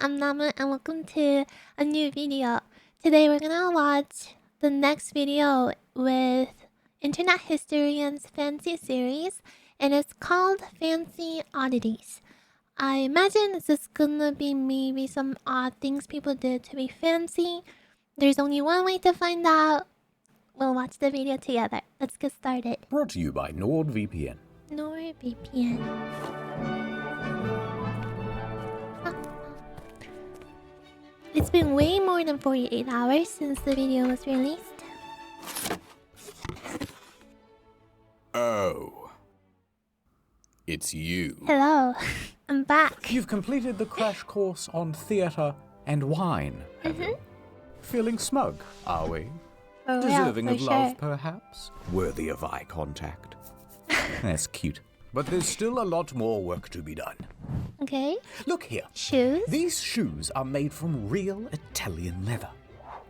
I'm Namu and welcome to a new video. Today we're gonna watch the next video with Internet Historian's Fancy series, and it's called Fancy Oddities. I imagine this is gonna be maybe some odd things people did to be fancy. There's only one way to find out. We'll watch the video together. Let's get started. Brought to you by NordVPN. NordVPN. It's been way more than 48 hours since the video was released. Oh. It's you. Hello, I'm back. You've completed the crash course on theatre and wine, have you? Feeling smug, are we? For real, Deserving for of sure. love, perhaps? Worthy of eye contact. That's cute. But there's still a lot more work to be done. Okay. Look here. Shoes? These shoes are made from real Italian leather.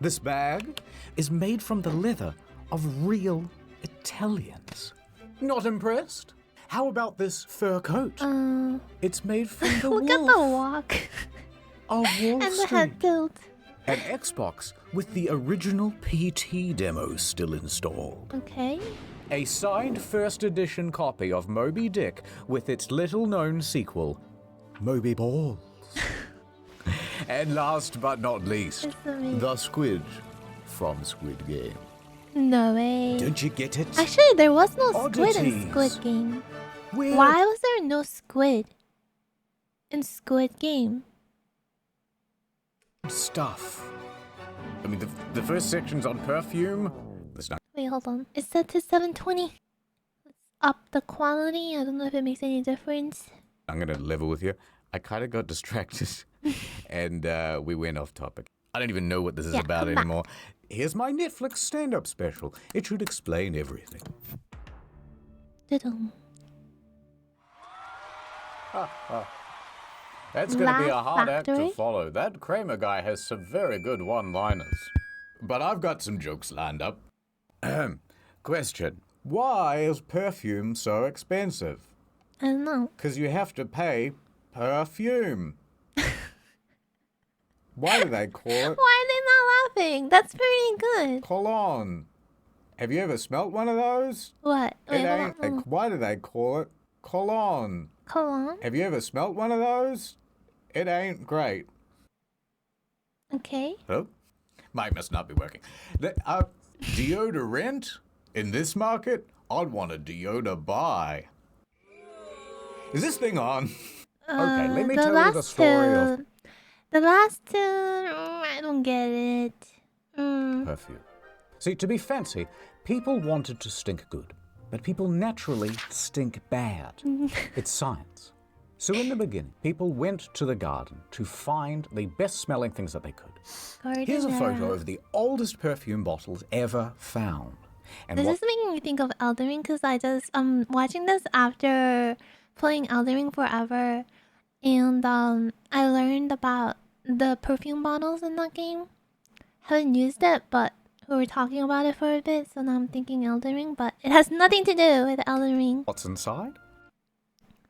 This bag is made from the leather of real Italians. Not impressed? How about this fur coat? It's made from the Look wolf at the walk. of Wall And the Street. head tilt. An Xbox with the original PT demo still installed. Okay. A signed first edition copy of Moby Dick with its little-known sequel, Moby Balls. And last but not least, It's amazing. the squid from Squid Game. No way. Don't you get it? Actually, there was no squid in Oddities. Squid Game. Weird Why was there no squid in Squid Game? stuff. I mean, the first section's on perfume. There's not. Wait, hold on. It's set to 720. Let's up the quality. I don't know if it makes any difference. I'm gonna level with you. I kind of got distracted, and we went off topic. I don't even know what this is Yeah, about come back. anymore. Here's my Netflix stand-up special. It should explain everything. Didum. That's gonna be a Laugh hard act Factory? to follow. That Kramer guy has some very good one-liners. But I've got some jokes lined up. Question. Why is perfume so expensive? I don't know. Because you have to pay perfume. Why do they call it Why are they not laughing? That's pretty good. cologne? Have you ever smelt one of those? What? It Wait, hold ain't. on. Why do they call it cologne? Cologne? Have you ever smelt one of those? It ain't great. Okay. Oh, mic must not be working. Deodorant? In this market, I'd want a deodor buy. Is this thing on? Okay, let me tell you the story of The last two, I don't get it. perfume. See, to be fancy, people wanted to stink good, but people naturally stink bad. It's science. So in the beginning, people went to the garden to find the best-smelling things that they could. Here's a photo of the oldest perfume bottles ever found. And This what is making me think of Elden Ring because I'm watching this after playing Elden Ring forever, and I learned about the perfume bottles in that game. Haven't used it, but we were talking about it for a bit, so now I'm thinking Elden Ring, but it has nothing to do with Elden Ring. what's inside?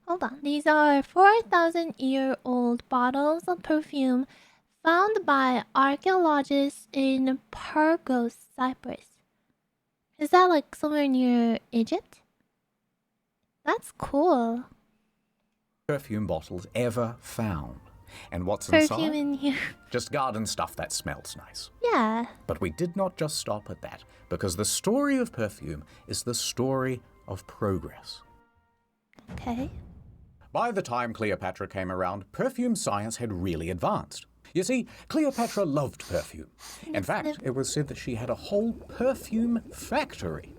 Hold on. These are 4,000-year-old bottles of perfume found by archaeologists in Pyrgos, Cyprus. Is that like somewhere near Egypt? That's cool. Perfume bottles ever found. And what's Perfume inside? in here. Just garden stuff that smells nice. Yeah. But we did not just stop at that, because the story of perfume is the story of progress. Okay. By the time Cleopatra came around, perfume science had really advanced. You see, Cleopatra loved perfume. In fact, it was said that she had a whole perfume factory.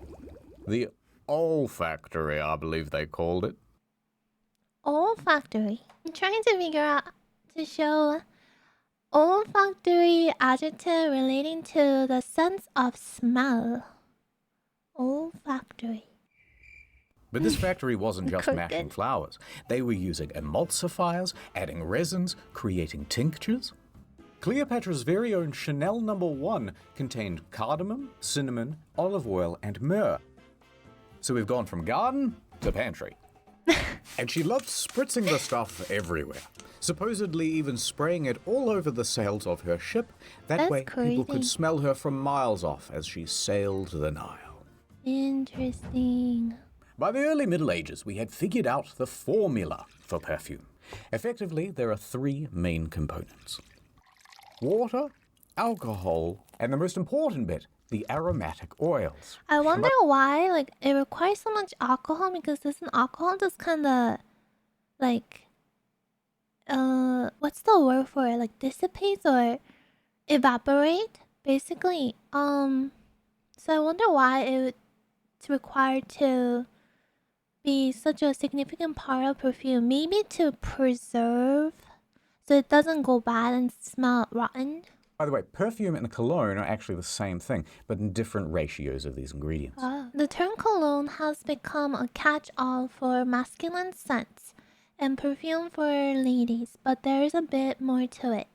The olfactory, I believe they called it. Olfactory. I'm trying to figure out to show olfactory adjective relating to the sense of smell. Olfactory. But this factory wasn't just Crooked. mashing flowers. They were using emulsifiers, adding resins, creating tinctures. Cleopatra's very own Chanel No. 1 contained cardamom, cinnamon, olive oil, and myrrh. So we've gone from garden to pantry. And she loved spritzing the stuff everywhere, supposedly even spraying it all over the sails of her ship. That That's way people could crazy. smell her from miles off as she sailed the Nile. Interesting. By the early Middle Ages, we had figured out the formula for perfume. Effectively, there are three main components: water, alcohol, and the most important bit, the aromatic oils. I wonder why, like, it requires so much alcohol, because doesn't alcohol just kind of, like, what's the word for it? Like, dissipates or evaporate, basically. So I wonder why it's required to be such a significant part of perfume. Maybe to preserve so it doesn't go bad and smell rotten. By the way, perfume and cologne are actually the same thing, but in different ratios of these ingredients. The term cologne has become a catch-all for masculine scents and perfume for ladies, but there is a bit more to it.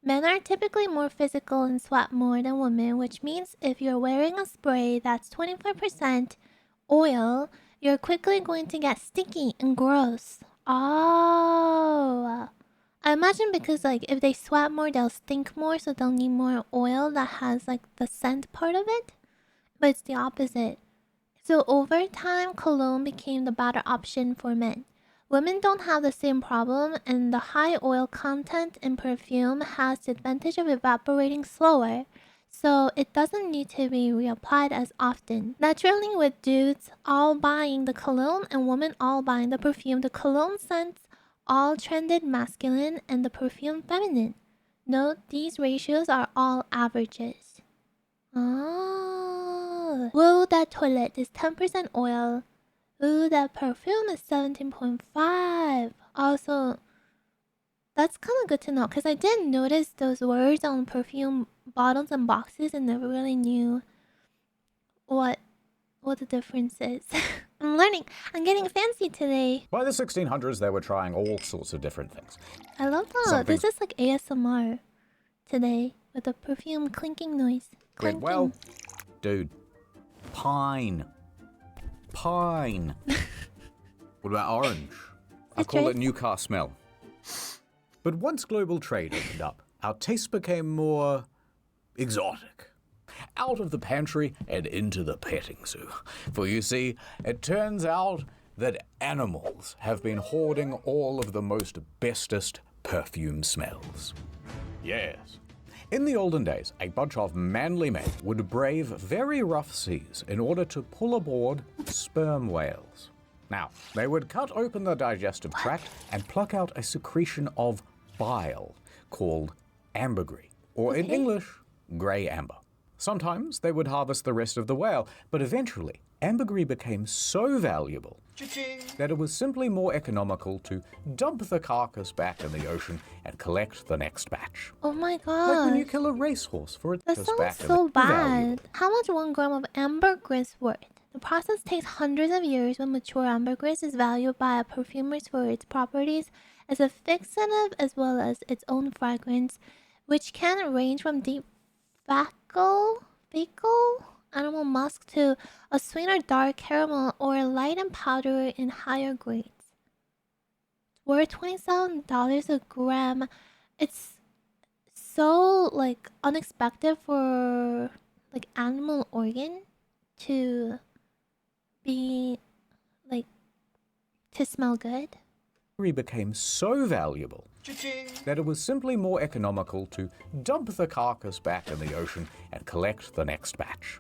Men are typically more physical and sweat more than women, which means if you're wearing a spray that's 25% oil, you're quickly going to get sticky and gross. Oh. I imagine because, like, if they sweat more, they'll stink more, so they'll need more oil that has, like, the scent part of it. But it's the opposite. So over time, cologne became the better option for men. Women don't have the same problem, and the high oil content in perfume has the advantage of evaporating slower, so it doesn't need to be reapplied as often. Naturally, with dudes all buying the cologne and women all buying the perfume, the cologne scents all trended masculine and the perfume feminine. Note these ratios are all averages. Oh. Whoa, that toilet is 10% oil. Ooh, that perfume is 17.5. Also, that's kind of good to know, because I didn't notice those words on perfume bottles and boxes and never really knew what the difference is. I'm learning. I'm getting fancy today. By the 1600s, they were trying all sorts of different things. I love that. This is like ASMR today with the perfume clinking noise. Clinking. Well, dude, pine. Pine. What about orange? I call it new car smell. But once global trade opened up, our tastes became more exotic. Out of the pantry and into the petting zoo. For you see, it turns out that animals have been hoarding all of the most bestest perfume smells. Yes. In the olden days, a bunch of manly men would brave very rough seas in order to pull aboard sperm whales. Now, they would cut open the digestive tract and pluck out a secretion of bile called ambergris, or in English, grey amber. Sometimes they would harvest the rest of the whale, but eventually ambergris became so valuable that it was simply more economical to dump the carcass back in the ocean and collect the next batch. Oh my god. Like when you kill a racehorse for its that back. sounds so bad. How much 1 gram of ambergris worth? The process takes hundreds of years. When mature ambergris is valued by perfumers for its properties as a fixative as well as its own fragrance, which can range from deep fecal animal musk to a sweeter dark caramel or light and powder in higher grades. It's worth $27 a gram. It's so like unexpected for like animal organ to be like to smell good. Became so valuable that it was simply more economical to dump the carcass back in the ocean and collect the next batch.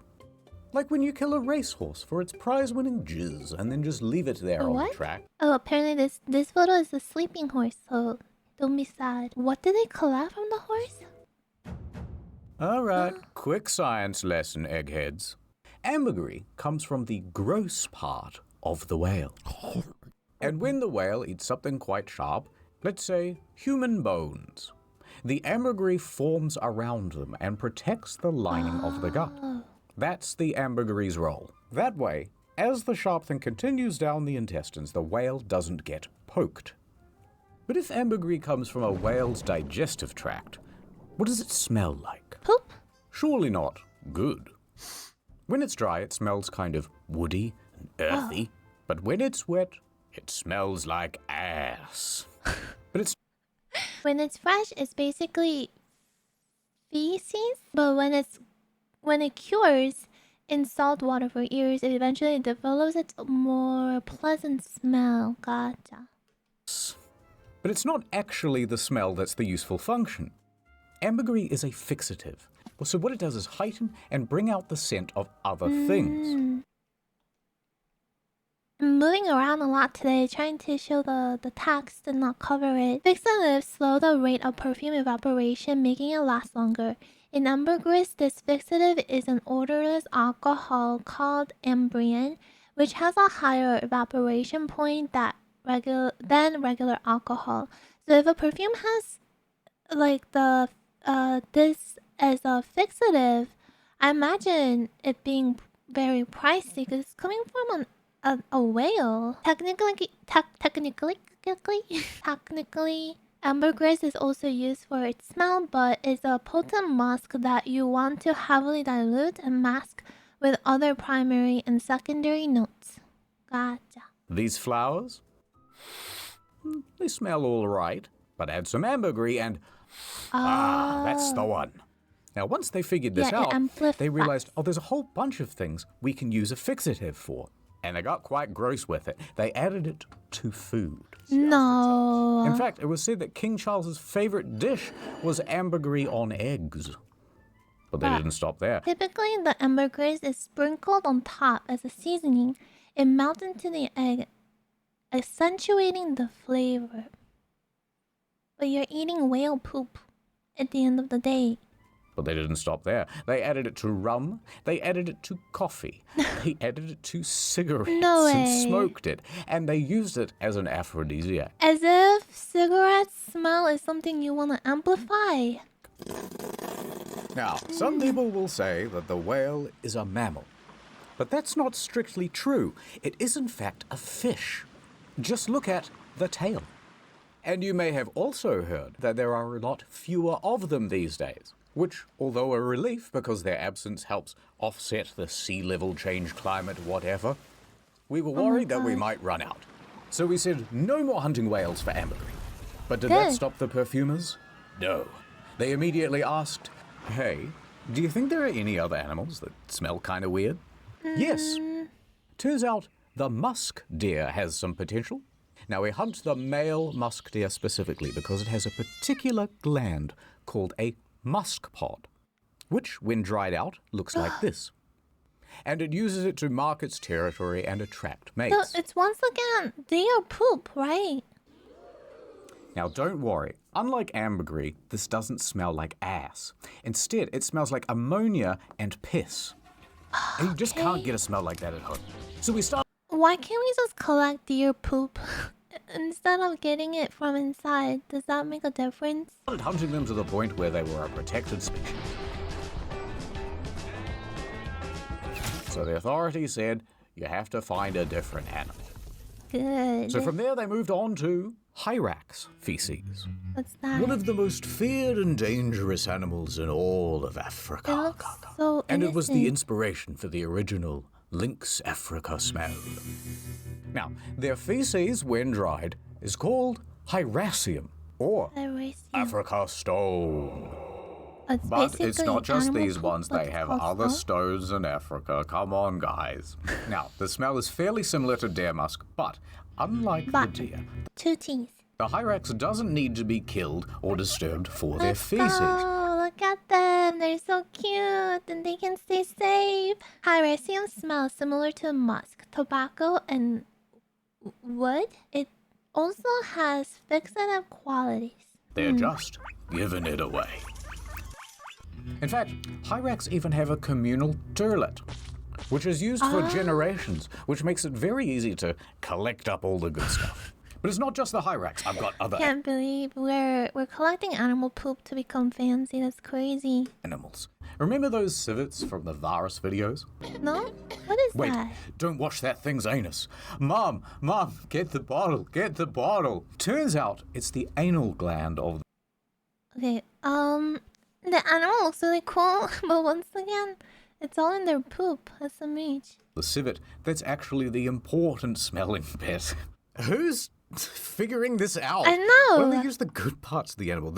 Like when you kill a racehorse for its prize-winning jizz and then just leave it there on the track. Oh, apparently this photo is a sleeping horse, so don't be sad. What did they collect from the horse? Alright, quick science lesson, eggheads. Ambergris comes from the gross part of the whale. And when the whale eats something quite sharp, let's say human bones, the ambergris forms around them and protects the lining of the gut. That's the ambergris' role. That way, as the sharp thing continues down the intestines, the whale doesn't get poked. But if ambergris comes from a whale's digestive tract, what does it smell like? Poop? Surely not good. When it's dry, it smells kind of woody and earthy, but when it's wet, It smells like ass. But it's When it's fresh, it's basically feces. But when it cures in salt water for years, it eventually develops its more pleasant smell. Gotcha. But it's not actually the smell that's the useful function. Ambergris is a fixative. So what it does is heighten and bring out the scent of other things. I'm moving around a lot today, trying to show the text and not cover it. Fixatives slow the rate of perfume evaporation, making it last longer. In ambergris, this fixative is an odorless alcohol called ambroin, which has a higher evaporation point than regular alcohol. So if a perfume has like this as a fixative, I imagine it being very pricey because it's coming from a whale. Technically, ambergris is also used for its smell, but it's a potent musk that you want to heavily dilute and mask with other primary and secondary notes. Gotcha. These flowers? They smell all right, but add some ambergris and... that's the one. Now, once they figured this out, they realized, there's a whole bunch of things we can use a fixative for. And they got quite gross with it. They added it to food. No. In fact, it was said that King Charles's favorite dish was ambergris on eggs. But they didn't stop there. Typically, the ambergris is sprinkled on top as a seasoning. It melts into the egg, accentuating the flavor. But you're eating whale poop at the end of the day. But they didn't stop there. They added it to rum. They added it to coffee. They added it to cigarettes and smoked it. And they used it as an aphrodisiac. As if cigarette smell is something you want to amplify. Now, some people will say that the whale is a mammal. But that's not strictly true. It is, in fact, a fish. Just look at the tail. And you may have also heard that there are a lot fewer of them these days. Which, although a relief because their absence helps offset the sea level change, climate, whatever, we were worried that we might run out. So we said no more hunting whales for ambergris. But did that stop the perfumers? No. They immediately asked, hey, do you think there are any other animals that smell kind of weird? Yes. Turns out the musk deer has some potential. Now we hunt the male musk deer specifically because it has a particular gland called a musk pod, which, when dried out, looks like this. And it uses it to mark its territory and attract mates. So it's once again deer poop, right? Now don't worry, unlike ambergris, this doesn't smell like ass. Instead, it smells like ammonia and piss. And you just can't get a smell like that at home. So we started... Why can't we just collect deer poop instead of getting it from inside? Does that make a difference? hunting them to the point where they were a protected species. So the authorities said, you have to find a different animal. Good. So from there they moved on to hyrax feces. What's that? One of the most feared and dangerous animals in all of Africa. It looks so and it was the innocent. inspiration for the original Lynx Africa smell. Now, their feces, when dried, is called hyraceum or Africa stone. But it's not just these ones, they have other stones in Africa. Come on, guys. Now, the smell is fairly similar to deer musk, but unlike the deer, 2 teeth. the hyrax doesn't need to be killed or disturbed for their feces. Oh, look at them. They're so cute and they can stay safe. Hyraceum smells similar to musk, tobacco, and wood. It also has fixative qualities. They're just giving it away. In fact, hyrax even have a communal toilet, which is used for generations, which makes it very easy to collect up all the good stuff. But it's not just the hyrax. I've got other Can't believe we're collecting animal poop to become fancy. That's crazy. animals. Remember those civets from the virus videos? No? What is Wait, that? don't watch that thing's anus. Mom, get the bottle, get the bottle. Turns out it's the anal gland of Okay, the animal looks really cool, but once again, it's all in their poop. SMH. the civet. That's actually the important smelling bit. Who's figuring this out? I know. Why don't they use the good parts of the animal?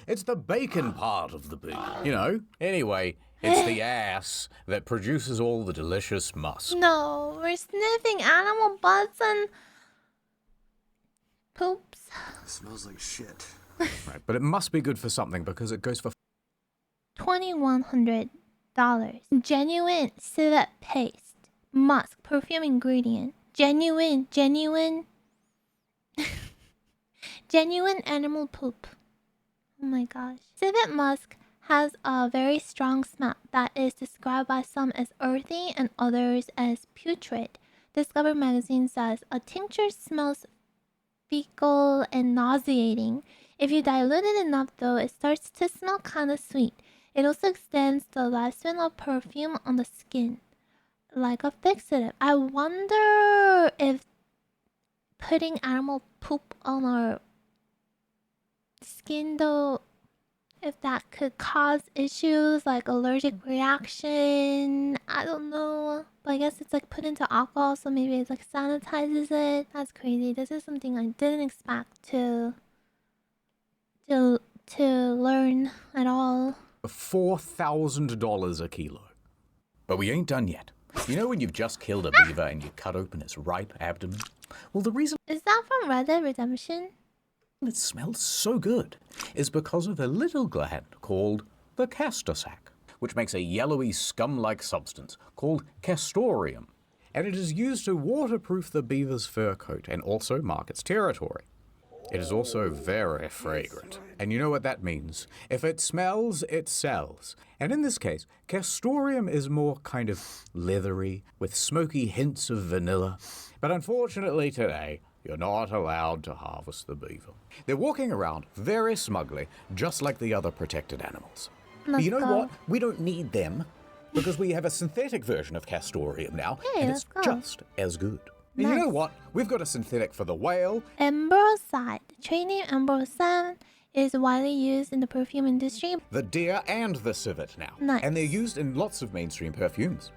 It's the bacon part of the pig, you know? Anyway, it's the ass that produces all the delicious musk. No, we're sniffing animal butts and poops. It smells like shit. Right, but it must be good for something because it goes for $2,100. Genuine civet paste. Musk perfume ingredient. Genuine animal poop. Oh my gosh. Civet musk has a very strong smell that is described by some as earthy and others as putrid. Discover magazine says a tincture smells fecal and nauseating. If you dilute it enough though, it starts to smell kind of sweet. It also extends the lifespan of perfume on the skin, like a fixative. I wonder if putting animal poop on our skin though, if that could cause issues like allergic reaction. I don't know. But I guess it's like put into alcohol, so maybe it like sanitizes it. That's crazy. This is something I didn't expect to learn at all. $4,000 a kilo. But we ain't done yet. You know when you've just killed a beaver and you cut open its ripe abdomen? Well, the reason Is that from Red Dead Redemption? it smells so good is because of a little gland called the castor sac, which makes a yellowy scum-like substance called castoreum, and it is used to waterproof the beaver's fur coat and also mark its territory. It is also very fragrant, and you know what that means. If it smells, it sells. And in this case, castoreum is more kind of leathery, with smoky hints of vanilla. But unfortunately today, you're not allowed to harvest the beaver. They're walking around very smugly, just like the other protected animals. But you know what? We don't need them, because we have a synthetic version of castoreum now, Hey, and let's it's go. just as good. And you know Nice. what? We've got a synthetic for the whale. Ambroside. The trade name Ambroside is widely used in the perfume industry. The deer and the civet now. Nice. And they're used in lots of mainstream perfumes.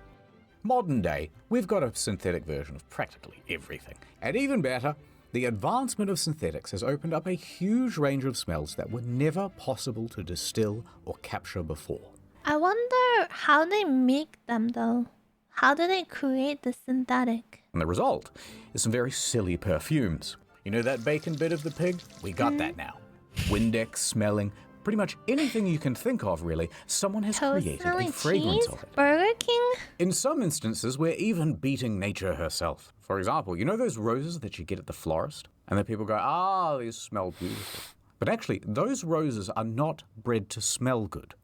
Modern day, we've got a synthetic version of practically everything. And even better, the advancement of synthetics has opened up a huge range of smells that were never possible to distill or capture before. I wonder how they make them though. How do they create the synthetic? And the result is some very silly perfumes. You know that bacon bit of the pig? We got that now. Windex smelling, pretty much anything you can think of really, someone has Toast created a smelling fragrance cheese? of it. Burger King? In some instances, we're even beating nature herself. For example, you know those roses that you get at the florist? And then people go, these smell beautiful. But actually, those roses are not bred to smell good.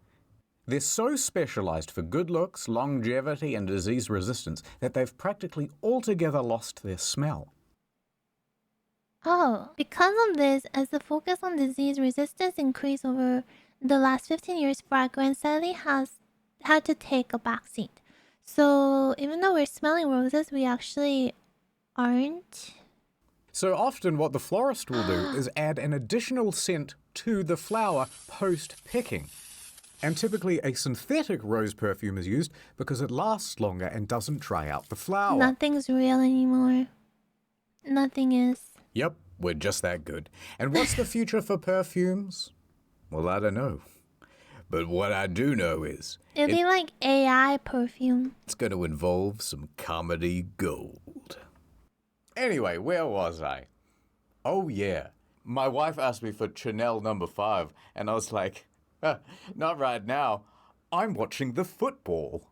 They're so specialized for good looks, longevity, and disease resistance that they've practically altogether lost their smell. Oh, because of this, as the focus on disease resistance increased over the last 15 years, fragrance sadly has had to take a backseat. So even though we're smelling roses, we actually aren't. So often what the florist will do is add an additional scent to the flower post-picking. And typically a synthetic rose perfume is used because it lasts longer and doesn't dry out the flower. Nothing's real anymore. Nothing is. Yep, we're just that good. And what's the future for perfumes? Well, I don't know. But what I do know is It'll be like AI perfume. it's going to involve some comedy gold. Anyway, where was I? Oh, yeah. My wife asked me for Chanel number 5, and I was like, not right now. I'm watching the football.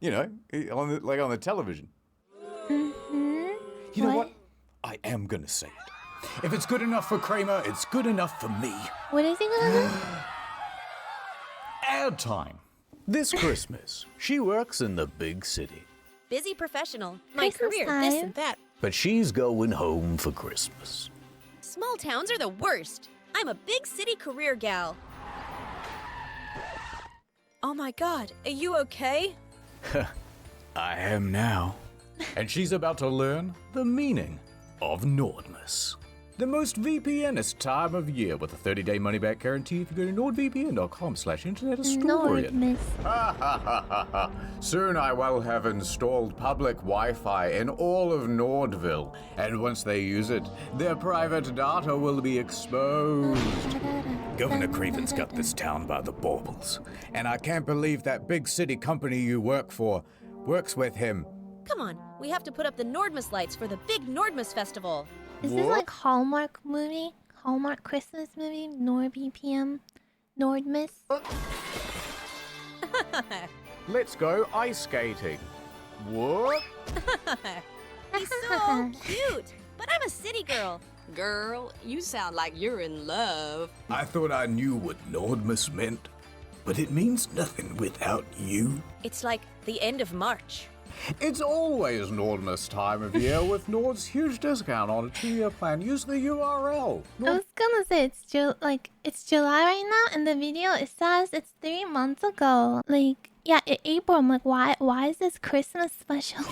You know, on the television. You know what? I am going to say it. If it's good enough for Kramer, it's good enough for me. What is he gonna do? Ad time. This Christmas, she works in the big city. Busy professional. My Christmas career, time. this and that. But she's going home for Christmas. Small towns are the worst. I'm a big city career gal. Oh my god, are you okay? I am now. And she's about to learn the meaning of Nordmas. The most VPNist time of year with a 30-day money-back guarantee if you go to nordvpn.com/internethistorian. Nordmiss. Ha ha ha ha ha. Soon I will have installed public Wi-Fi in all of Nordville, and once they use it, their private data will be exposed. Governor Craven's got this town by the baubles, and I can't believe that big city company you work for works with him. Come on, we have to put up the Nordmas lights for the big Nordmas festival. Is this like Hallmark movie? Hallmark Christmas movie? NordVPN? Nordmiss? Let's go ice skating. What? He's so cute, but I'm a city girl. Girl, you sound like you're in love. I thought I knew what Nordmas meant, but it means nothing without you. It's like the end of March. It's always Nordmas time of year with Nord's huge discount on a 2-year plan. Use the URL. I was gonna say it's July right now. In the video it says it's 3 months ago. Like, yeah, April. I'm like, why is this Christmas special?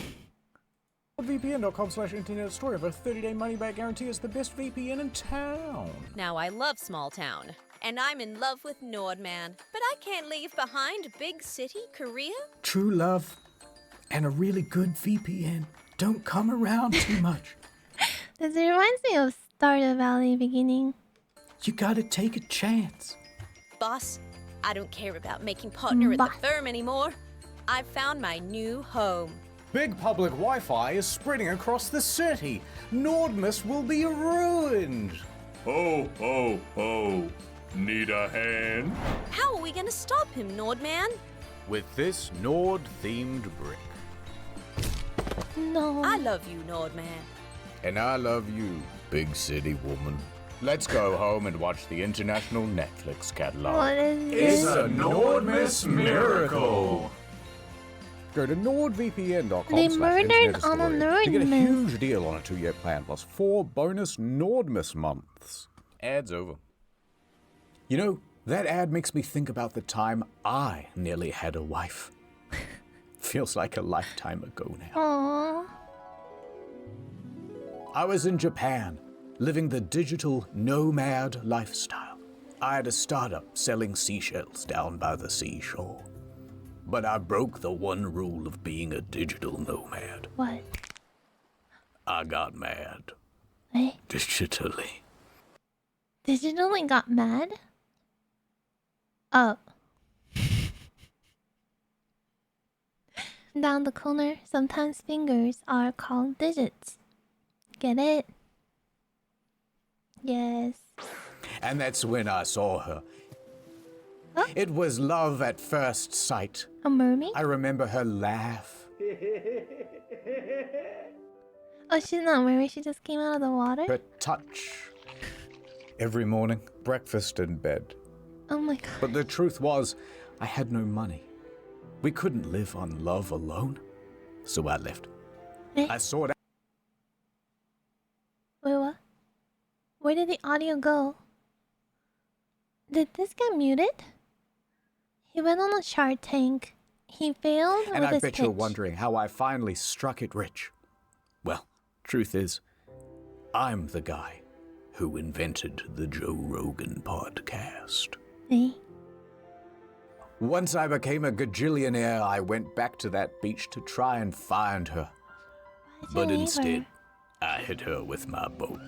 VPN.com/internetstory of a 30-day money-back guarantee is the best VPN in town. Now I love small town, and I'm in love with Nordman, but I can't leave behind big city Korea. True love and a really good VPN don't come around too much. This reminds me of Stardew Valley beginning. You gotta take a chance. Boss, I don't care about making partner at Boss. the firm anymore. I've found my new home. Big public Wi-Fi is spreading across the city. Nordmas will be ruined. Ho, ho, ho. Need a hand? How are we gonna stop him, Nordman? With this Nord-themed brick. No. I love you, Nordman. And I love you, big city woman. Let's go home and watch the international Netflix catalog. What is this? a Nordmas miracle. Go to nordvpn.com. They murdered on a to get a Nordmas. huge deal on a 2-year plan plus 4 bonus Nordmas months. Ad's over. You know, that ad makes me think about the time I nearly had a wife. Feels like a lifetime ago now. Aww. I was in Japan, living the digital nomad lifestyle. I had a startup selling seashells down by the seashore. But I broke the one rule of being a digital nomad. What? I got mad. Hey, Digitally. digitally got mad? Oh. Down the corner, sometimes fingers are called digits. Get it? Yes. And that's when I saw her. Huh? It was love at first sight. A mermaid? I remember her laugh, Oh, she's not mermaid. She just came out of the water? her touch. Every morning, breakfast in bed. Oh my god. But the truth was, I had no money. We couldn't live on love alone. So I left. Eh? I sought out. Wait, what? Where did the audio go? Did this get muted? He went on a Shark Tank. He failed And with I his bet you're pitch. wondering how I finally struck it rich. Well, truth is, I'm the guy who invented the Joe Rogan podcast. Eh? Once I became a gajillionaire, I went back to that beach to try and find her. Why'd you But leave instead, her? I hit her with my boat.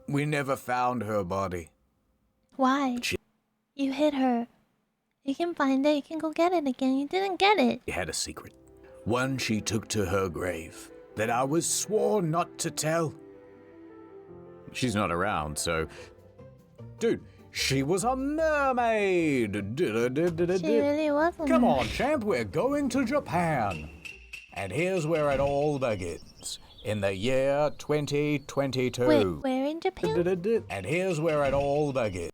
We never found her body. Why? She You hit her. You can find it. You can go get it again. You didn't get it. had a secret. One she took to her grave that I was sworn not to tell. She's not around, so... Dude, she was a mermaid! She really was a Come mermaid. on, champ, we're going to Japan. And here's where it all begins. In the year 2022. Wait, where in Japan? And here's where it all begins.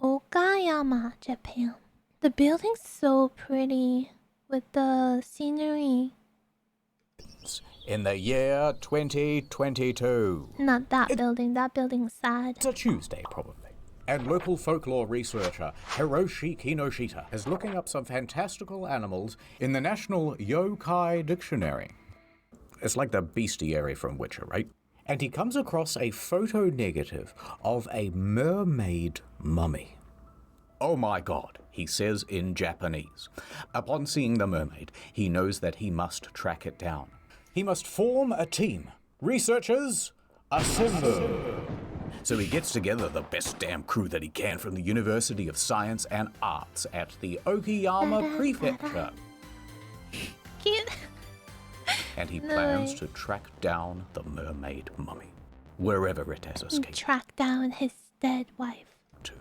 Okayama, Japan. The building's so pretty with the scenery. In the year 2022. Not that building. That building's sad. It's a Tuesday, probably. And local folklore researcher Hiroshi Kinoshita is looking up some fantastical animals in the National Yokai Dictionary. It's like the bestiary from Witcher, right? and he comes across a photo negative of a mermaid mummy. "Oh my God," he says in Japanese. Upon seeing the mermaid, he knows that he must track it down. He must form a team. Researchers, assemble! So he gets together the best damn crew that he can from the University of Science and Arts at the Okayama Prefecture. Cute. And he plans to track down the mermaid mummy, wherever it has escaped Track down his dead wife. to.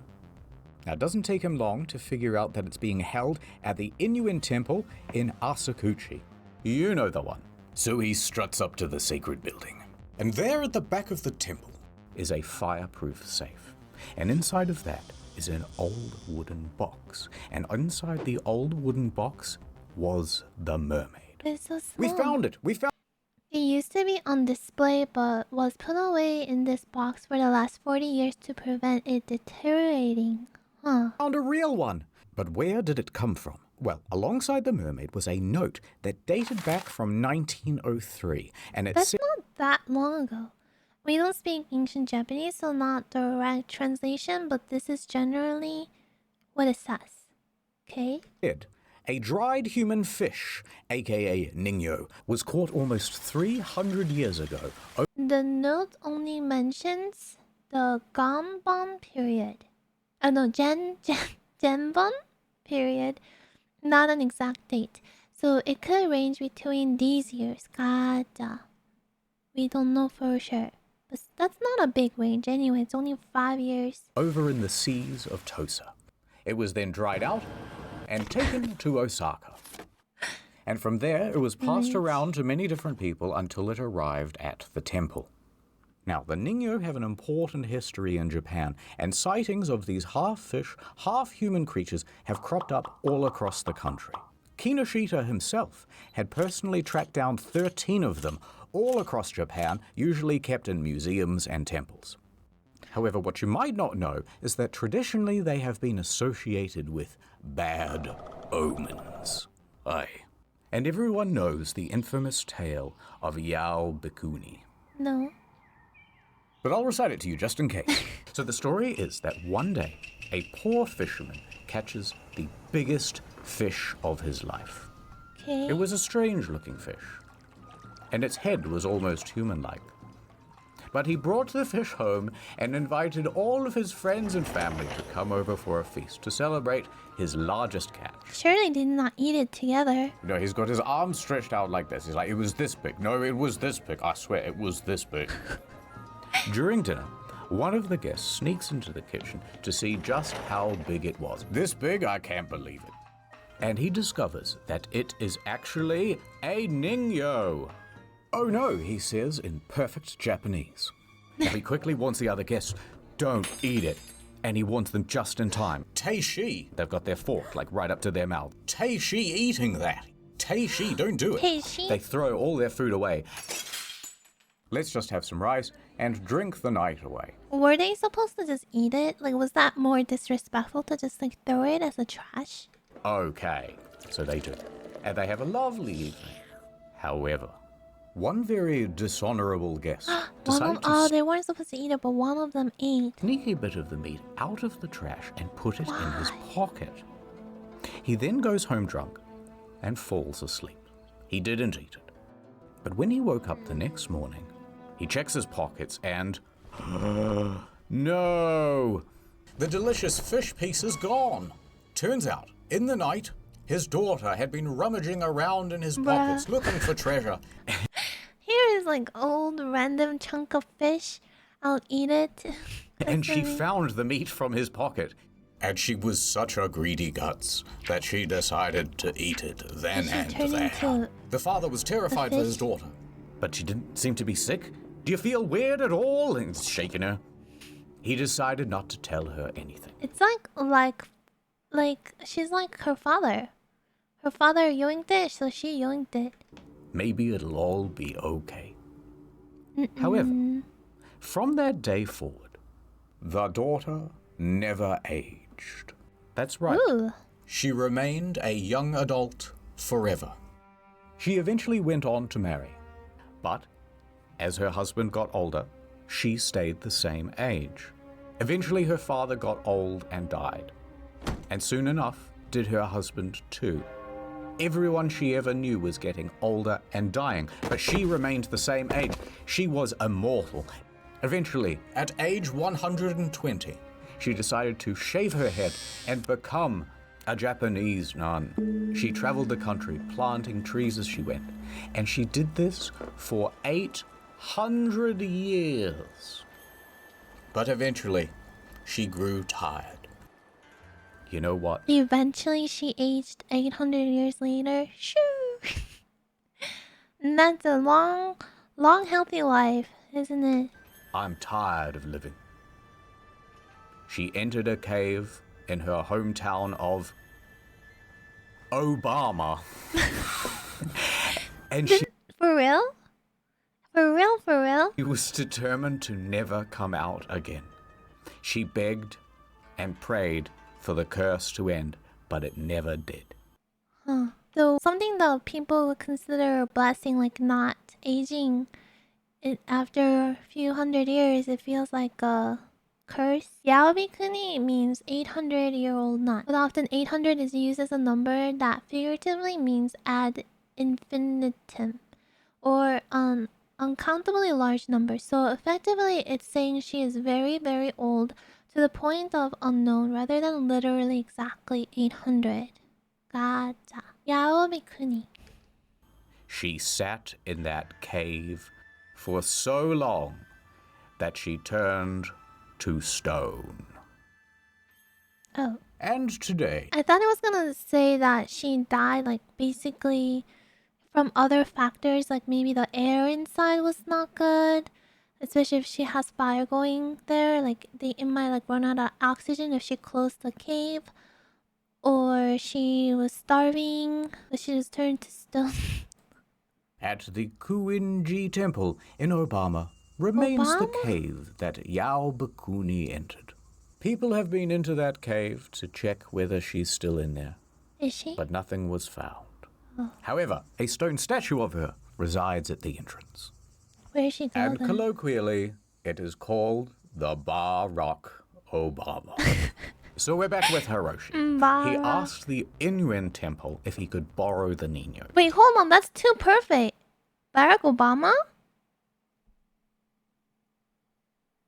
Now, it doesn't take him long to figure out that it's being held at the Inuin Temple in Asakuchi. You know the one. So he struts up to the sacred building. And there at the back of the temple is a fireproof safe. And inside of that is an old wooden box. And inside the old wooden box was the mermaid. It's so small. We found it! We found It used to be on display but was put away in this box for the last 40 years to prevent it deteriorating. Huh. a real one! But where did it come from? Well, alongside the mermaid was a note that dated back from 1903. And it That's said... not that long ago. We don't speak ancient Japanese, so not direct translation, but this is generally what it says. Okay? A dried human fish, aka Ningyo, was caught almost 300 years ago. The note only mentions the Ganbon period. Genbon period, not an exact date. So it could range between these years. Gotcha. We don't know for sure. But that's not a big range anyway. It's only 5 years. Over in the seas of Tosa. It was then dried out and taken to Osaka. And from there, it was passed around to many different people until it arrived at the temple. Now, the Ningyo have an important history in Japan, and sightings of these half-fish, half-human creatures have cropped up all across the country. Kinoshita himself had personally tracked down 13 of them all across Japan, usually kept in museums and temples. However, what you might not know is that traditionally they have been associated with bad omens. Aye. And everyone knows the infamous tale of Yao Bikuni. No. But I'll recite it to you just in case. So the story is that one day, a poor fisherman catches the biggest fish of his life. Okay. It was a strange-looking fish, and its head was almost human-like. But he brought the fish home and invited all of his friends and family to come over for a feast to celebrate his largest catch. Surely they did not eat it together. No, he's got his arms stretched out like this. He's like, it was this big. No, it was this big. I swear, it was this big. During dinner, one of the guests sneaks into the kitchen to see just how big it was. This big? I can't believe it. And he discovers that it is actually a Ningyo. Oh no, he says in perfect Japanese. Now he quickly warns the other guests, don't eat it. And he warns them just in time. Teishi, they've got their fork like right up to their mouth. Teishi eating that. Teishi, don't do it. Teishi? They throw all their food away. Let's just have some rice and drink the night away. Were they supposed to just eat it? Like, was that more disrespectful to just like throw it as a trash? Okay, so they do. And they have a lovely evening. However, one very dishonorable guest decided to they weren't supposed to eat it, but one of them ate. sneak a bit of the meat out of the trash and put it in his pocket. He then goes home drunk and falls asleep. He didn't eat it. But when he woke up the next morning, he checks his pockets and... no! The delicious fish piece is gone. Turns out, in the night, his daughter had been rummaging around in his pockets looking for treasure. Here is like old random chunk of fish. I'll eat it. And she found the meat from his pocket. And she was such a greedy guts that she decided to eat it then and there. The father was terrified for his daughter. But she didn't seem to be sick. Do you feel weird at all? And shaking her. He decided not to tell her anything. It's like she's like her father. Her father yoinked it, so she yoinked it. Maybe it'll all be okay. However, from that day forward, the daughter never aged. That's right. Ooh. She remained a young adult forever. She eventually went on to marry, but As her husband got older, she stayed the same age. Eventually, her father got old and died. And soon enough, did her husband too. Everyone she ever knew was getting older and dying, but she remained the same age. She was immortal. Eventually, at age 120, she decided to shave her head and become a Japanese nun. She traveled the country, planting trees as she went, and she did this for 800 years. But eventually, she grew tired. You know what? Eventually, she aged 800 years later. Shoo! That's a long, healthy life, isn't it? I'm tired of living. She entered a cave in her hometown of Obama. And she For real? For real, for real? was determined to never come out again. She begged and prayed for the curse to end, but it never did. Huh. So something that people would consider a blessing, like not aging, after a few hundred years, it feels like a curse. Yaobikuni means 800-year-old nun, but often 800 is used as a number that figuratively means ad infinitum, or an uncountably large number. So effectively, it's saying she is very, very old to the point of unknown rather than literally exactly 800. Gotcha. Yaobikuni. She sat in that cave for so long that she turned to stone. Oh. And today, I thought I was gonna say that she died, like, basically from other factors, like maybe the air inside was not good. Especially if she has fire going there, like it might like run out of oxygen if she closed the cave. Or she was starving, but she just turned to stone. at the Kuinji Temple in Obama remains the Obama? cave that Yaobikuni entered. People have been into that cave to check whether she's still in there, Is she? but nothing was found. However, a stone statue of her resides at the entrance. Where is she go And then? colloquially, it is called the Barack Obama. So we're back with Hiroshi. He Barack. asked the Inuan temple if he could borrow the Nino. Wait, hold on, that's too perfect. Barack Obama?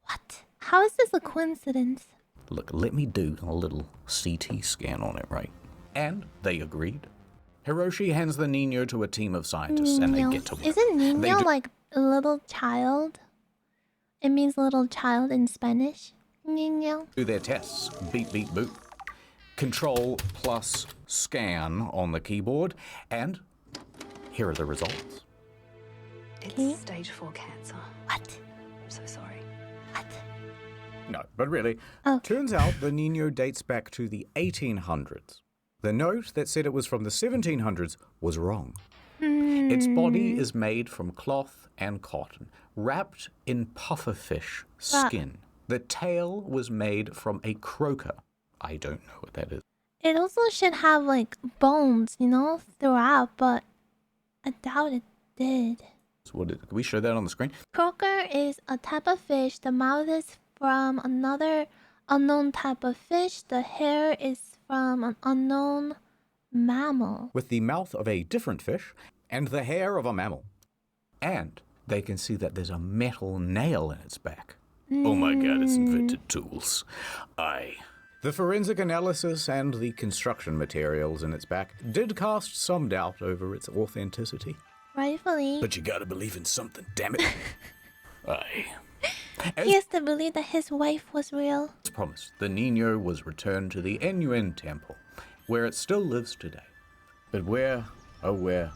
What? How is this a coincidence? Look, let me do a little CT scan on it, right? And they agreed. Hiroshi hands the Nino to a team of scientists and they Nino. get to work. Isn't They Nino do- like a little child? It means little child in Spanish. Nino. do their tests. Beep, beep, boop. Control plus scan on the keyboard. And here are the results. Okay. It's stage 4 cancer. What? I'm so sorry. What? No, but really, Oh. turns out the Nino dates back to the 1800s. The note that said it was from the 1700s was wrong. Its body is made from cloth and cotton, wrapped in pufferfish skin. The tail was made from a croaker. I don't know what that is. It also should have like bones, you know, throughout, but I doubt it did. So can we show that on the screen? Croaker is a type of fish. The mouth is from another unknown type of fish. The hair is from an unknown mammal. With the mouth of a different fish and the hair of a mammal. And they can see that there's a metal nail in its back. Oh my god, it's invented tools. Aye. The forensic analysis and the construction materials in its back did cast some doubt over its authenticity. Rightfully, But you gotta believe in something, damn it. Aye. he has to believe that his wife was real. As promised, the Nino was returned to the Inuan temple, where it still lives today. But where, oh where,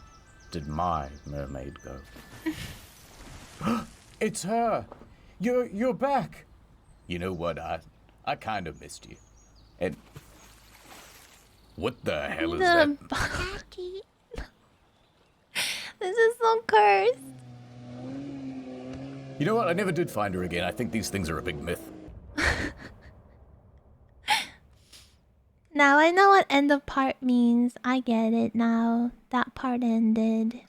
did my mermaid go? It's her! You're back! You know what, I kind of missed you. And what the hell is that? The Baki. This is so cursed. You know what, I never did find her again. I think these things are a big myth. Now I know what end of part means. I get it now. That part ended.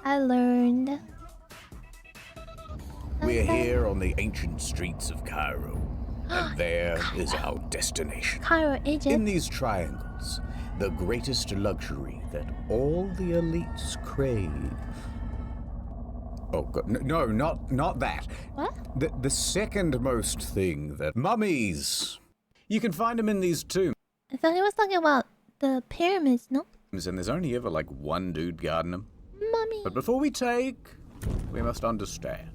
I learned. We're here on the ancient streets of Cairo, and there is our destination. Cairo, Egypt. In these triangles, the greatest luxury that all the elites crave. Oh, God, no, not that. What? The second most thing that mummies. You can find them in these tombs, I thought he was talking about the pyramids, no? and there's only ever like one dude guarding them. Mummy. But before we take, we must understand.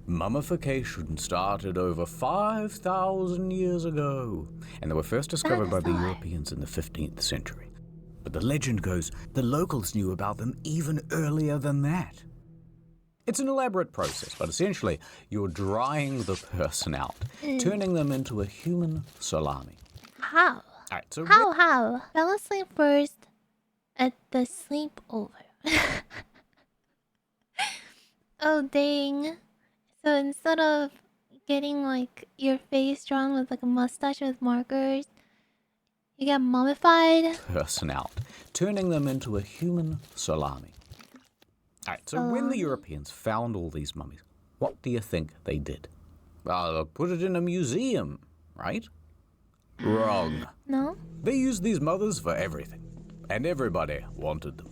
Mummification started over 5,000 years ago, and they were first discovered by the Europeans in the 15th century. But the legend goes the locals knew about them even earlier than that. It's an elaborate process, but essentially you're drying the person out, turning them into a human salami. How? All right, so How? Fell asleep first at the sleepover. Oh, dang. So instead of getting like your face drawn with like a mustache with markers, you get mummified. Person out, turning them into a human salami. All right, so when the Europeans found all these mummies, what do you think they did? Well, put it in a museum, right? Wrong. No? They used these mothers for everything, and everybody wanted them.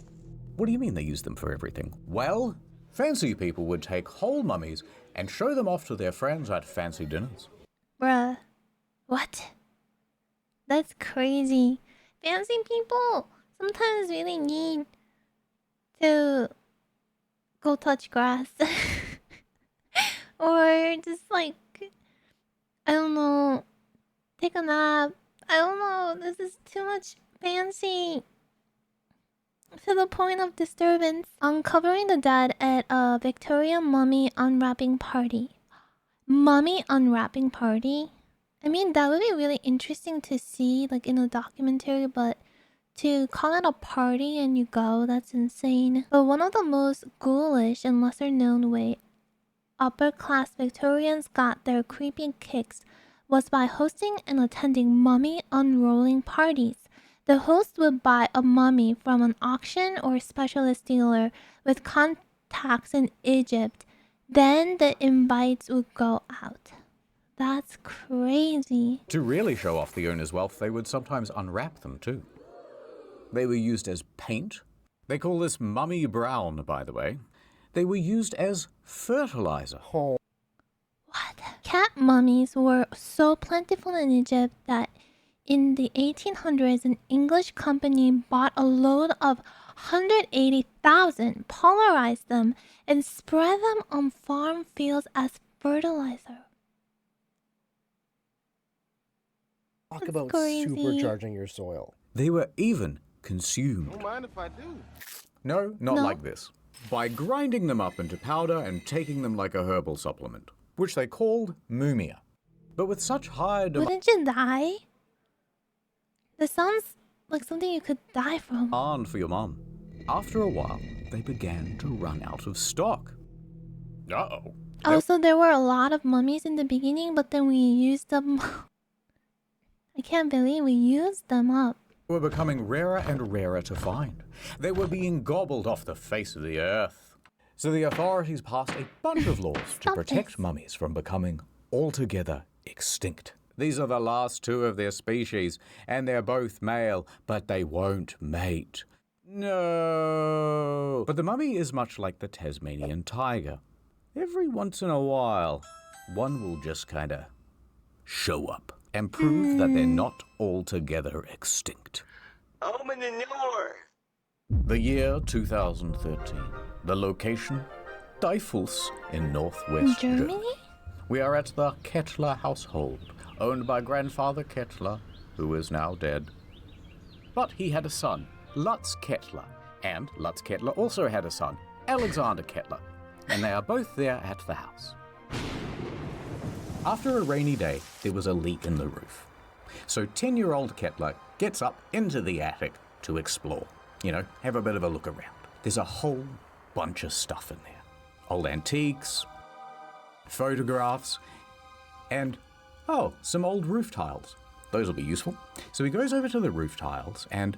What do you mean they used them for everything? Well, fancy people would take whole mummies and show them off to their friends at fancy dinners. Bruh. What? That's crazy. Fancy people sometimes really need to go touch grass. Or just like, I don't know, take a nap. I don't know, this is too much fancy. To the point of disturbance. Uncovering the dead at a Victorian mummy unwrapping party. Mummy unwrapping party? I mean, that would be really interesting to see, like in a documentary, but to call it a party and you go, that's insane. But one of the most ghoulish and lesser known way upper class Victorians got their creepy kicks was by hosting and attending mummy unrolling parties. The host would buy a mummy from an auction or specialist dealer with contacts in Egypt. Then the invites would go out. That's crazy. To really show off the owner's wealth, they would sometimes unwrap them too. They were used as paint. They call this mummy brown, by the way. They were used as fertilizer. What? Cat mummies were so plentiful in Egypt that in the 1800s, an English company bought a load of 180,000, polarized them, and spread them on farm fields as fertilizer. Talk That's about crazy. supercharging your soil. They were even consumed. Don't mind if I do. No, not No. like this. By grinding them up into powder and taking them like a herbal supplement, which they called mumia. But with such high Wouldn't you die? This sounds like something you could die from. demand for your mum, after a while, they began to run out of stock. Uh-oh. Oh, so there were a lot of mummies in the beginning, but then we used them. I can't believe we used them up. Were becoming rarer and rarer to find. They were being gobbled off the face of the earth. So the authorities passed a bunch of laws to Stop protect this. mummies from becoming altogether extinct. These are the last two of their species, and they're both male, but they won't mate. No. But the mummy is much like the Tasmanian tiger. Every once in a while, one will just kinda show up and prove that they're not altogether extinct. Open the door. The year 2013. The location? Diefels in northwest Germany. Germany? We are at the Kettler household, owned by grandfather Kettler, who is now dead. But he had a son, Lutz Kettler, and Lutz Kettler also had a son, Alexander Kettler, and they are both there at the house. After a rainy day, there was a leak in the roof. So 10-year-old Kettler gets up into the attic to explore. You know, have a bit of a look around. There's a whole bunch of stuff in there. Old antiques, photographs, and, some old roof tiles. Those will be useful. So he goes over to the roof tiles and,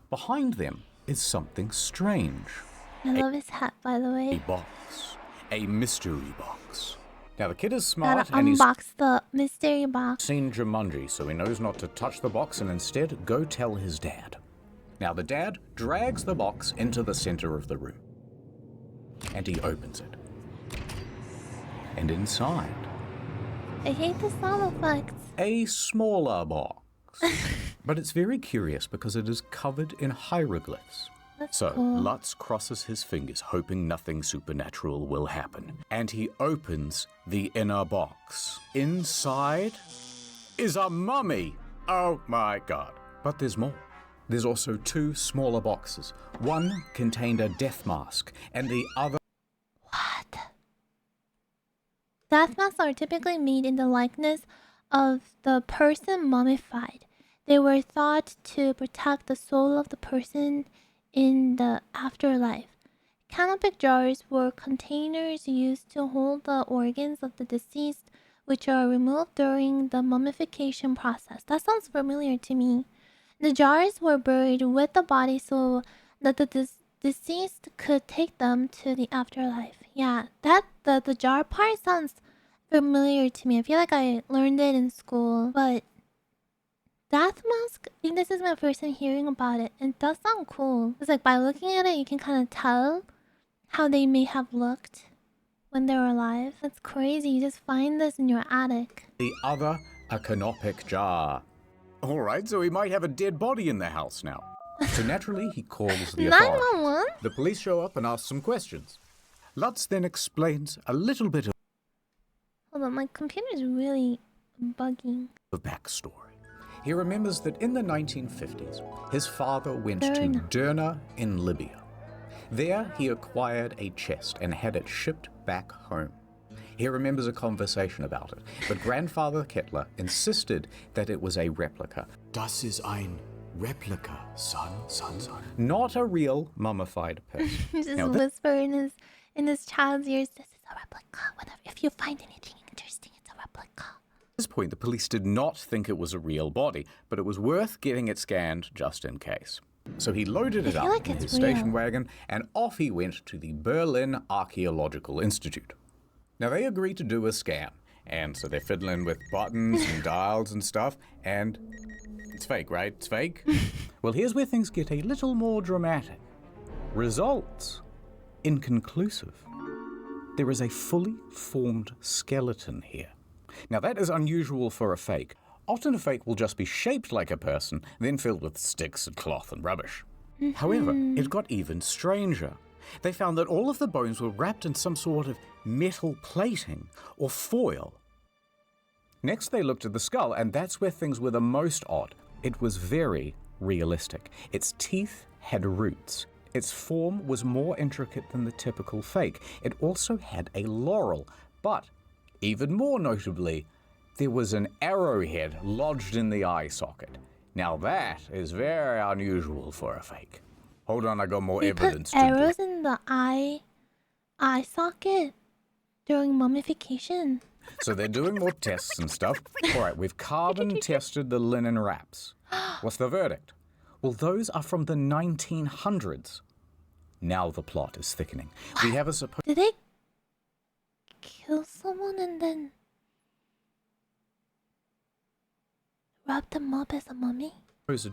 behind them is something strange. I love his hat, by the a way. box, a mystery box. Now the kid is Gotta smart and he's unbox the mystery box. seen Jumanji, so he knows not to touch the box and instead go tell his dad. Now the dad drags the box into the center of the room and he opens it. And inside, I hate the sound effects. a smaller box. But it's very curious because it is covered in hieroglyphs. That's So cool. Lutz crosses his fingers, hoping nothing supernatural will happen. And he opens the inner box. Inside is a mummy. Oh my god. But there's more. There's also two smaller boxes. One contained a death mask, and the other What? Death masks are typically made in the likeness of the person mummified. They were thought to protect the soul of the person in the afterlife. Canopic jars were containers used to hold the organs of the deceased, which are removed during the mummification process. That sounds familiar to me. The jars were buried with the body so that the deceased could take them to the afterlife. Yeah, the jar part sounds familiar to me. I feel like I learned it in school, but death mask, I think this is my first time hearing about it. It does sound cool. It's like by looking at it, you can kind of tell how they may have looked when they were alive. That's crazy. You just find this in your attic. the other a canopic jar. All right, so he might have a dead body in the house now. So naturally, he calls the authorities. 911? The police show up and ask some questions. Lutz then explains a little bit Hold on, my computer's really bugging. of backstory. He remembers that in the 1950s, his father went to Derna in Libya. There, he acquired a chest and had it shipped back home. He remembers a conversation about it, but grandfather Kettler insisted that it was a replica. Das ist ein Replika, son. Not a real mummified person. Just Now, this whisper in his child's ears, this is a replica. Whatever. If you find anything interesting, it's a replica. At this point, the police did not think it was a real body, but it was worth getting it scanned just in case. So he loaded it I feel up like in it's his station real. wagon, and off he went to the Berlin Archaeological Institute. Now, they agreed to do a scan, and so they're fiddling with buttons and dials and stuff, and it's fake, right? It's fake? Well, here's where things get a little more dramatic. Results inconclusive. There is a fully formed skeleton here. Now, that is unusual for a fake. Often a fake will just be shaped like a person, then filled with sticks and cloth and rubbish. However, it got even stranger. They found that all of the bones were wrapped in some sort of metal plating or foil. Next, they looked at the skull, and that's where things were the most odd. It was very realistic. Its teeth had roots. Its form was more intricate than the typical fake. It also had a laurel, but even more notably, there was an arrowhead lodged in the eye socket. Now that is very unusual for a fake. Hold on, I got more They evidence put to arrows in the eye socket during mummification. So they're doing more tests and stuff. All right, we've carbon tested the linen wraps. What's the verdict? Well, those are from the 1900s. Now the plot is thickening. We have a supposed Did they kill someone and then wrap them up as a mummy?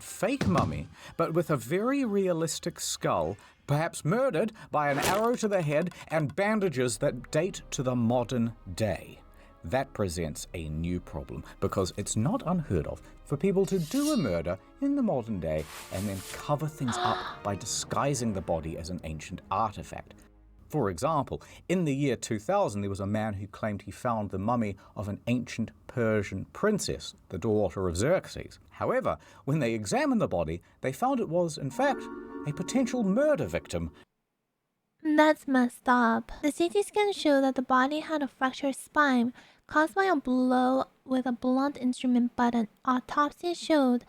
fake mummy, but with a very realistic skull, perhaps murdered by an arrow to the head and bandages that date to the modern day. That presents a new problem because it's not unheard of for people to do a murder in the modern day and then cover things up by disguising the body as an ancient artifact. For example, in the year 2000, there was a man who claimed he found the mummy of an ancient Persian princess, the daughter of Xerxes. However, when they examined the body, they found it was, in fact, a potential murder victim. That's messed up. The CT scan showed that the body had a fractured spine caused by a blow with a blunt instrument, but an autopsy showed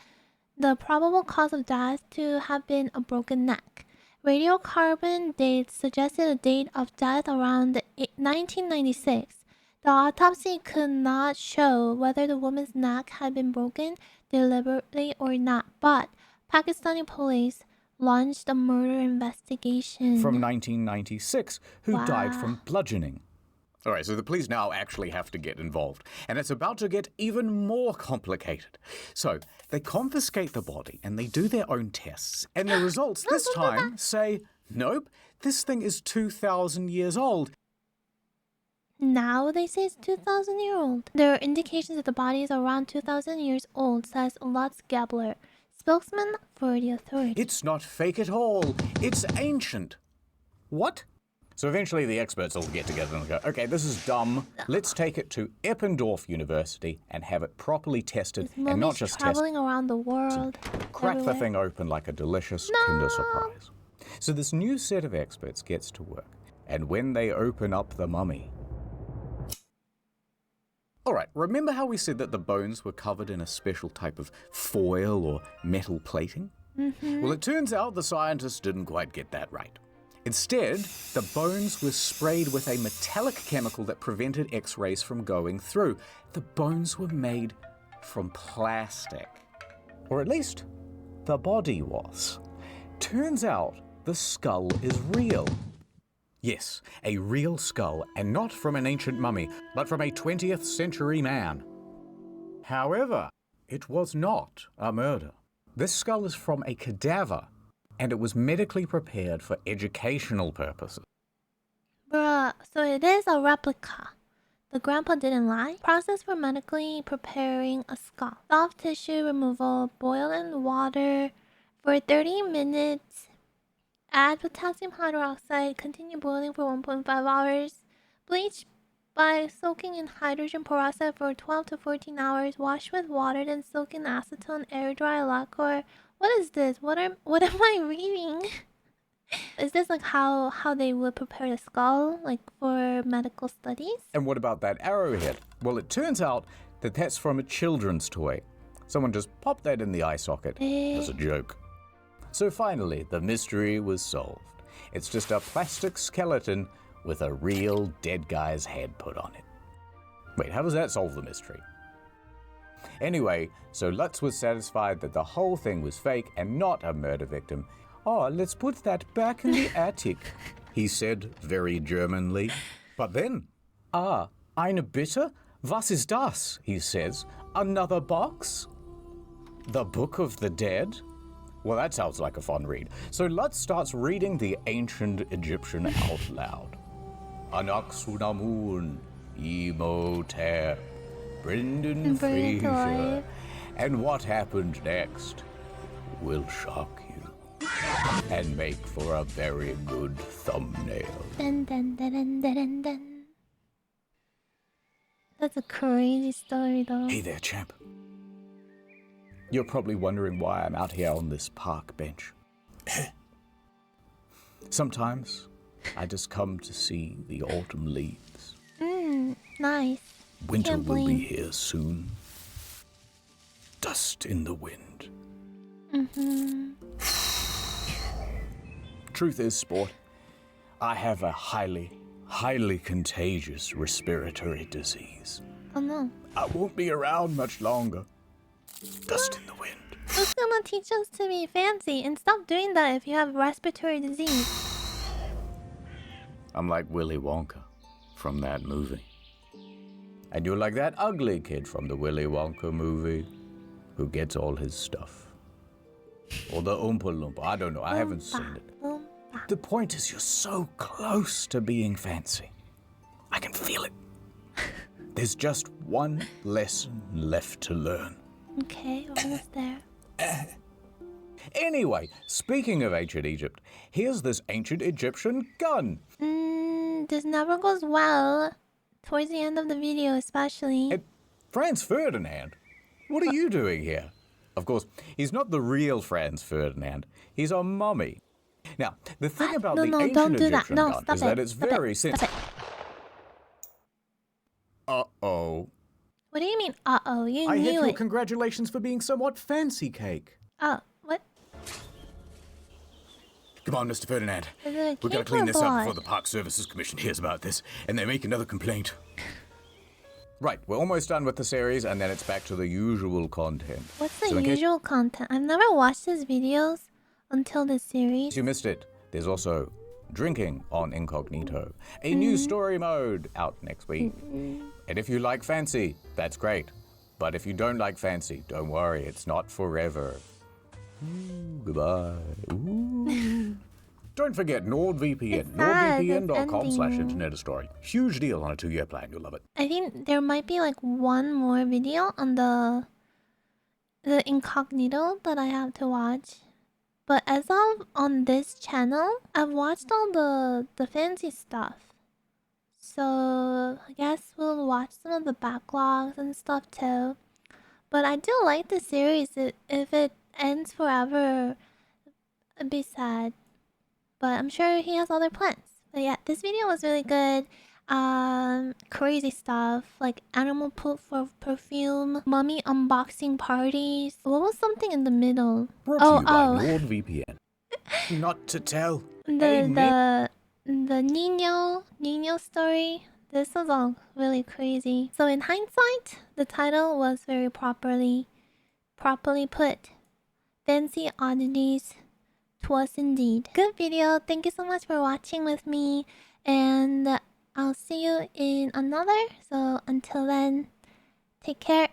the probable cause of death to have been a broken neck. Radiocarbon dates suggested a date of death around 1996. The autopsy could not show whether the woman's neck had been broken deliberately or not, but Pakistani police launched a murder investigation. from 1996 who died Wow. from bludgeoning. All right, so the police now actually have to get involved, and it's about to get even more complicated. So they confiscate the body and they do their own tests, and the results this time say, nope, this thing is 2,000 years old. Now they say it's 2,000-year-old. There are indications that the body is around 2,000 years old, says Lutz Gabler, spokesman for the authority. It's not fake at all. It's ancient. What? So eventually the experts all get together and go, okay, this is dumb. Let's take it to Eppendorf University and have it properly tested, This and not movie's just traveling around the world. crack the everywhere. thing open like a delicious Kinder Surprise. So this new set of experts gets to work, and when they open up the mummy... All right, remember how we said that the bones were covered in a special type of foil or metal plating? Well, it turns out the scientists didn't quite get that right. Instead, the bones were sprayed with a metallic chemical that prevented X-rays from going through. The bones were made from plastic. Or at least, the body was. Turns out, the skull is real. Yes, a real skull, and not from an ancient mummy, but from a 20th century man. However, it was not a murder. This skull is from a cadaver, and it was medically prepared for educational purposes. Bruh, so it is a replica. The grandpa didn't lie. Process for medically preparing a skull. Soft tissue removal, boil in water for 30 minutes. Add potassium hydroxide, continue boiling for 1.5 hours. Bleach by soaking in hydrogen peroxide for 12 to 14 hours. Wash with water, then soak in acetone, air dry lacquer. What is this? What am I reading? Is this like how they would prepare the skull, like for medical studies? And what about that arrowhead? Well, it turns out that that's from a children's toy. Someone just popped that in the eye socket as a joke. So finally, the mystery was solved. It's just a plastic skeleton with a real dead guy's head put on it. Wait, how does that solve the mystery? Anyway, so Lutz was satisfied that the whole thing was fake and not a murder victim. Oh, let's put that back in the attic, he said very Germanly. But then, eine Bitte? Was ist das? He says. Another box? The Book of the Dead? Well, that sounds like a fun read. So Lutz starts reading the ancient Egyptian out loud. Anaxunamun, Imhotep, Brendan Bring it to Fraser. life. And what happened next will shock you and make for a very good thumbnail. Dun, dun, dun, dun, dun, dun, dun. That's a crazy story, though. Hey there, champ. You're probably wondering why I'm out here on this park bench. Sometimes I just come to see the autumn leaves. Nice. Winter Can't will be blame. here soon. Dust in the wind. Truth is, sport, I have a highly contagious respiratory disease. Oh no. I won't be around much longer. Dust in the wind. Who's gonna teach us to be fancy? And stop doing that if you have respiratory disease. I'm like Willy Wonka from that movie. And you're like that ugly kid from the Willy Wonka movie who gets all his stuff. Or the Oompa Loompa. I don't know. I haven't seen it. The point is you're so close to being fancy. I can feel it. There's just one lesson left to learn. Okay, almost there. Anyway, speaking of ancient Egypt, here's this ancient Egyptian gun. This never goes well. Towards the end of the video, especially. Franz Ferdinand? What are you doing here? Of course, he's not the real Franz Ferdinand. He's a mummy. Now, the thing about No, the no, ancient don't do that. Egyptian No, gun stop is it. that it's Stop very it. Stop sensitive. Uh-oh. What do you mean, uh-oh? You I hit knew your it. congratulations for being somewhat fancy cake. Oh, what? Come on, Mr. Ferdinand. Is it a We've got to cake clean or this up before blood? the Park Services Commission hears about this, and they make another complaint. Right, we're almost done with the series, and then it's back to the usual content. What's the So in case- usual content? I've never watched his videos. until this series. You missed it. There's also drinking on Incognito, a new story mode out next week. And if you like fancy, that's great. But if you don't like fancy, don't worry, it's not forever. Ooh, goodbye. Ooh. Don't forget NordVPN. It's sad, it's NordVPN.com/internet story. Huge deal on a 2-year plan. You'll love it. I think there might be like one more video on the incognito that I have to watch. But as of on this channel, I've watched all the fancy stuff. So I guess we'll watch some of the backlogs and stuff too. But I do like the series. If it ends forever, it'd be sad. But I'm sure he has other plans. But yeah, this video was really good. Crazy stuff like animal poop for perfume, mummy unboxing parties. What was something in the middle? Brought to you by NordVPN. Not to tell. The Nino story. This was all really crazy. So in hindsight, the title was very properly put. Fancy Oddities. 'Twas indeed. Good video. Thank you so much for watching with me. And I'll see you in another. So until then, take care.